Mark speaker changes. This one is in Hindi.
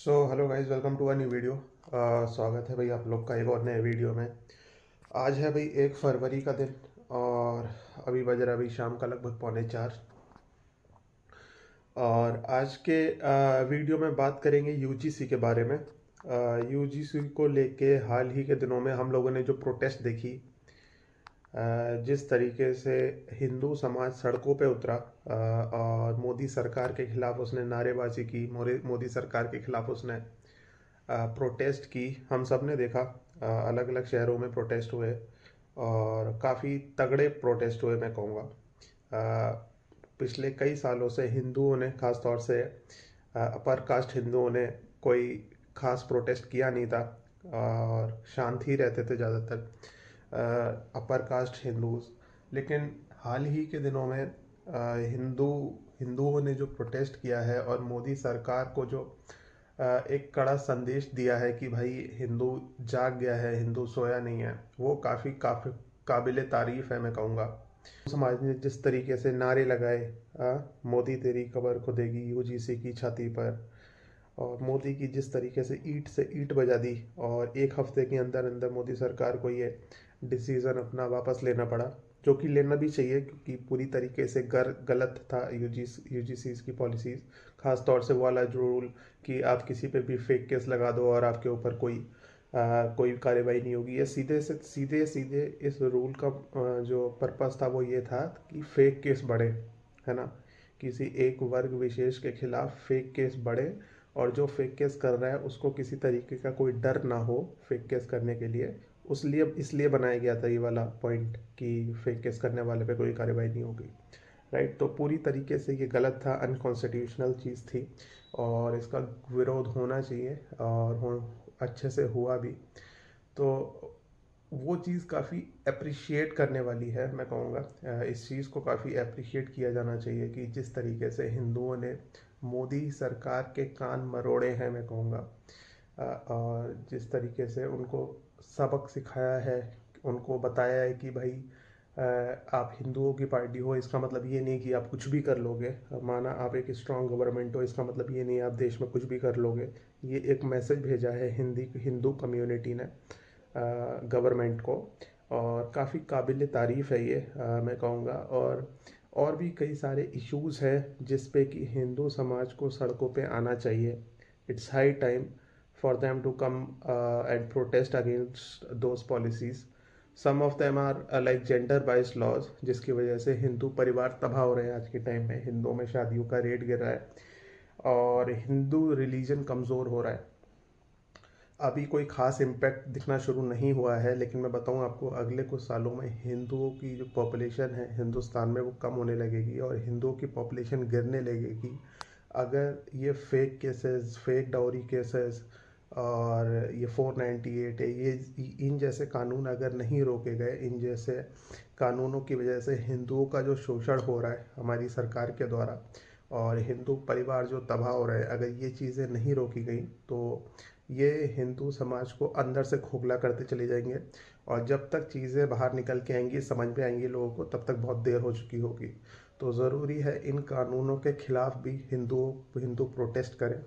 Speaker 1: Hello guys, welcome to a new video. स्वागत है भाई आप लोग का एक और नए वीडियो में। आज है भाई 1 फरवरी का दिन और अभी बज रहा है भाई शाम का लगभग 3:45। और आज के वीडियो में बात करेंगे यूजीसी के बारे में। यूजीसी को लेके हाल ही के दिनों में हम लोगों ने जो प्रोटेस्ट देखी, जिस तरीके से हिंदू समाज सड़कों पे उतरा और मोदी सरकार के खिलाफ उसने नारेबाजी की, मोदी सरकार के खिलाफ उसने प्रोटेस्ट की। हम सब ने देखा, अलग अलग शहरों में प्रोटेस्ट हुए और काफ़ी तगड़े प्रोटेस्ट हुए मैं कहूँगा। पिछले कई सालों से हिंदुओं ने, ख़ास तौर से अपर कास्ट हिंदुओं ने कोई खास प्रोटेस्ट किया नहीं था और शांत ही रहते थे ज़्यादातर अपर कास्ट हिंदूज। लेकिन हाल ही के दिनों में हिंदुओं ने जो प्रोटेस्ट किया है और मोदी सरकार को जो एक कड़ा संदेश दिया है कि भाई हिंदू जाग गया है, हिंदू सोया नहीं है, वो काफ़ी काफ़ी काबिले तारीफ है मैं कहूँगा। समाज ने जिस तरीके से नारे लगाए, मोदी तेरी कब्र खुदेगी यूजीसी की छाती पर, और मोदी की जिस तरीके से ईंट बजा दी और एक हफ्ते के अंदर अंदर मोदी सरकार को ये डिसीज़न अपना वापस लेना पड़ा, जो कि लेना भी चाहिए क्योंकि पूरी तरीके से गलत था यूजीसी की पॉलिसीज़। ख़ास तौर से वो वाला जो रूल कि आप किसी पे भी फेक केस लगा दो और आपके ऊपर कोई कार्रवाई नहीं होगी। ये सीधे सीधे इस रूल का जो पर्पस था वो ये था कि फेक केस बढ़े, है ना, किसी एक वर्ग विशेष के खिलाफ फेक केस बढ़े और जो फेक केस कर रहा है उसको किसी तरीके का कोई डर ना हो फेक केस करने के लिए। इसलिए बनाया गया था ये वाला पॉइंट कि फेक केस करने वाले पे कोई कार्रवाई नहीं होगी। राइट, तो पूरी तरीके से ये गलत था, अनकॉन्स्टिट्यूशनल चीज़ थी और इसका विरोध होना चाहिए और अच्छे से हुआ भी। तो वो चीज़ काफ़ी अप्रिशिएट करने वाली है मैं कहूँगा। इस चीज़ को काफ़ी अप्रिशिएट किया जाना चाहिए कि जिस तरीके से हिंदुओं ने मोदी सरकार के कान मरोड़े हैं मैं कहूँगा। और जिस तरीके से उनको सबक सिखाया है, उनको बताया है कि भाई आप हिंदुओं की पार्टी हो इसका मतलब ये नहीं कि आप कुछ भी कर लोगे, माना आप एक स्ट्रांग गवर्नमेंट हो इसका मतलब ये नहीं आप देश में कुछ भी कर लोगे। ये एक मैसेज भेजा है हिंदू कम्युनिटी ने गवर्नमेंट को और काफ़ी काबिल तारीफ़ है ये, मैं कहूँगा। और भी कई सारे इश्यूज़ हैं जिस पे कि हिंदू समाज को सड़कों पे आना चाहिए। It's high time for them to come and protest against those policies. Some of them are like gender biased laws, जिसकी वजह से हिंदू परिवार तबाह हो रहे हैं। आज के टाइम में हिंदुओं में शादियों का रेट गिर रहा है और हिंदू रिलीजन कमज़ोर हो रहा है। अभी कोई ख़ास इम्पैक्ट दिखना शुरू नहीं हुआ है, लेकिन मैं बताऊं आपको अगले कुछ सालों में हिंदुओं की जो पॉपुलेशन है हिंदुस्तान में वो कम होने लगेगी और हिंदुओं की पॉपुलेशन गिरने लगेगी अगर ये fake cases, fake dowry cases और ये 498 है, ये इन जैसे कानून अगर नहीं रोके गए, इन जैसे कानूनों की वजह से हिंदुओं का जो शोषण हो रहा है हमारी सरकार के द्वारा और हिंदू परिवार जो तबाह हो रहे हैं, अगर ये चीज़ें नहीं रोकी गई तो ये हिंदू समाज को अंदर से खोखला करते चले जाएंगे और जब तक चीज़ें बाहर निकल के आएंगी, समझ में आएंगी लोगों को, तब तक बहुत देर हो चुकी होगी। तो ज़रूरी है इन कानूनों के खिलाफ भी हिंदू प्रोटेस्ट करें